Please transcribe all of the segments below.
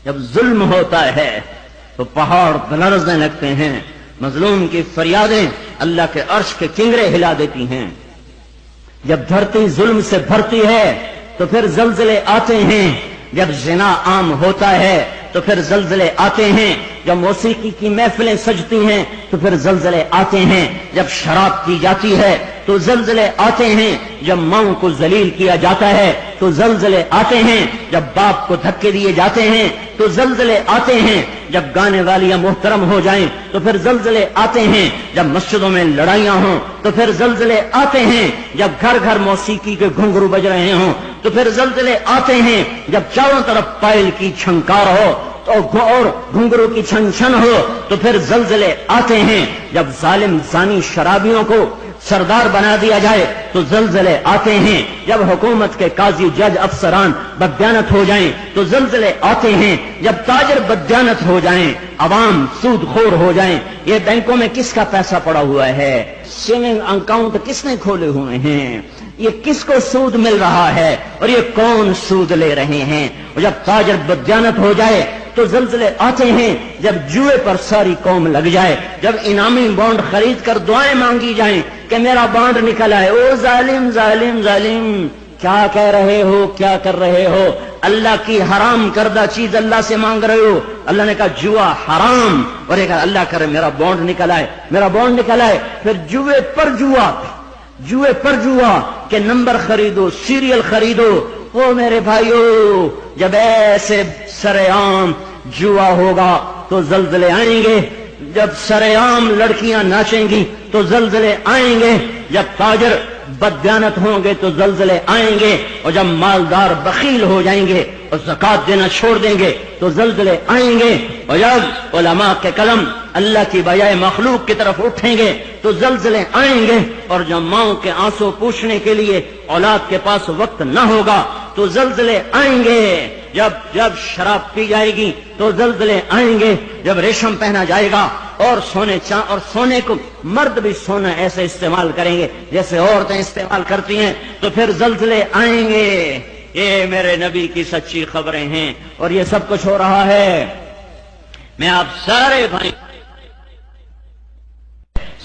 جب ظلم ہوتا ہے تو پہاڑ لرزنے لگتے ہیں، مظلوم کی فریادیں اللہ کے عرش کے کنگرے ہلا دیتی ہیں، جب دھرتی ظلم سے بھرتی ہے تو پھر زلزلے آتے ہیں، جب زنا عام ہوتا ہے تو پھر زلزلے آتے ہیں، جب موسیقی کی محفلیں سجتی ہیں تو پھر زلزلے آتے ہیں، جب شراب پی جاتی ہے تو زلزلے آتے ہیں، جب ماؤں کو ذلیل کیا جاتا ہے تو زلزلے آتے ہیں، جب باپ کو دھکے دیے جاتے ہیں تو زلزلے آتے ہیں، جب گانے والیاں محترم ہو جائیں تو پھر زلزلے آتے ہیں، جب مسجدوں میں لڑائیاں ہوں تو پھر زلزلے آتے ہیں، جب گھر گھر موسیقی کے گھنگرو بج رہے ہوں تو پھر زلزلے آتے ہیں، جب چاروں طرف پائل کی چھنکار ہو اور گھنگرو کی چھن چھن ہو تو پھر زلزلے آتے ہیں، جب ظالم زانی شرابیوں کو سردار بنا دیا جائے تو زلزلے آتے ہیں، جب حکومت کے قاضی جج افسران بددیانت ہو جائیں تو زلزلے آتے ہیں، جب تاجر بددیانت ہو جائیں، عوام سود خور ہو جائیں۔ یہ بینکوں میں کس کا پیسہ پڑا ہوا ہے؟ سیونگ اکاؤنٹ کس نے کھولے ہوئے ہیں؟ یہ کس کو سود مل رہا ہے اور یہ کون سود لے رہے ہیں؟ اور جب تاجر بددیانت ہو جائے تو زلزلے آتے ہیں، جب جوئے پر ساری قوم لگ جائے، جب انعامی بانڈ خرید کر دعائیں مانگی جائیں کہ میرا بانڈ نکل آئے، او ظالم ظالم ظالم کیا کہہ رہے ہو، کیا کر رہے ہو؟ اللہ کی حرام کردہ چیز اللہ سے مانگ رہے ہو۔ اللہ نے کہا جوا حرام، اور یہ کہا اللہ کرے میرا بانڈ نکل آئے، میرا بانڈ نکل آئے۔ پھر جوئے پر جوا کہ نمبر خریدو، سیریل خریدو۔ او میرے بھائیو، جب ایسے سر عام جوا ہوگا تو زلزلے آئیں گے، جب سر عام لڑکیاں ناچیں گی تو زلزلے آئیں گے، جب تاجر بددیانت ہوں گے تو زلزلے آئیں گے، اور جب مالدار بخیل ہو جائیں گے اور زکات دینا چھوڑ دیں گے تو زلزلے آئیں گے، اور جب علماء کے قلم اللہ کی بجائے مخلوق کی طرف اٹھیں گے تو زلزلے آئیں گے، اور جب ماؤں کے آنسو پوچھنے کے لیے اولاد کے پاس وقت نہ ہوگا تو زلزلے آئیں گے، جب شراب پی جائے گی تو زلزلے آئیں گے، جب ریشم پہنا جائے گا اور سونے کو مرد بھی سونا ایسے استعمال کریں گے جیسے عورتیں استعمال کرتی ہیں تو پھر زلزلے آئیں گے۔ یہ میرے نبی کی سچی خبریں ہیں اور یہ سب کچھ ہو رہا ہے۔ میں آپ سارے بھائی،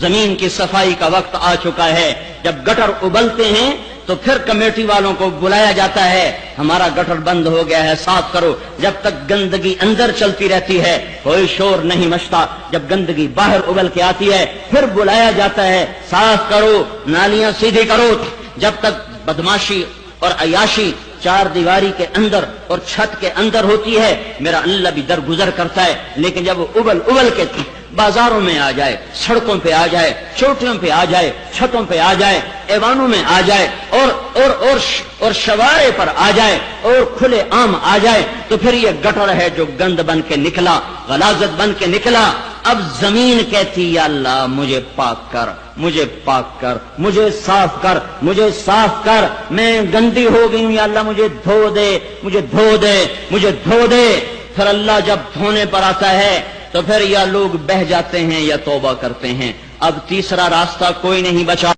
زمین کی صفائی کا وقت آ چکا ہے، جب گٹر ابلتے ہیں تو پھر کمیٹی والوں کو بلایا جاتا ہے، ہمارا گٹر بند ہو گیا ہے، صاف کرو۔ جب تک گندگی اندر چلتی رہتی ہے کوئی شور نہیں مچتا، جب گندگی باہر ابل کے آتی ہے پھر بلایا جاتا ہے، صاف کرو، نالیاں سیدھی کرو۔ جب تک بدماشی اور عیاشی چار دیواری کے اندر اور چھت کے اندر ہوتی ہے میرا اللہ بھی درگزر کرتا ہے، لیکن جب ابل کے بازاروں میں آ جائے، سڑکوں پہ آ جائے، چوٹیوں پہ آ جائے، چھتوں پہ آ جائے، ایوانوں میں آ جائے اور شوارے پر آ جائے اور کھلے عام آ جائے تو پھر یہ گٹر ہے جو گند بن کے نکلا، غلاظت بن کے نکلا۔ اب زمین کہتی یا اللہ مجھے پاک کر، مجھے پاک کر، مجھے صاف کر، مجھے صاف کر، میں گندی ہو گئی ہوں، یا اللہ مجھے دھو دے، مجھے دھو دے، مجھے دھو دے۔ پھر اللہ جب دھونے پر آتا ہے تو پھر یا لوگ بہہ جاتے ہیں یا توبہ کرتے ہیں، اب تیسرا راستہ کوئی نہیں بچا۔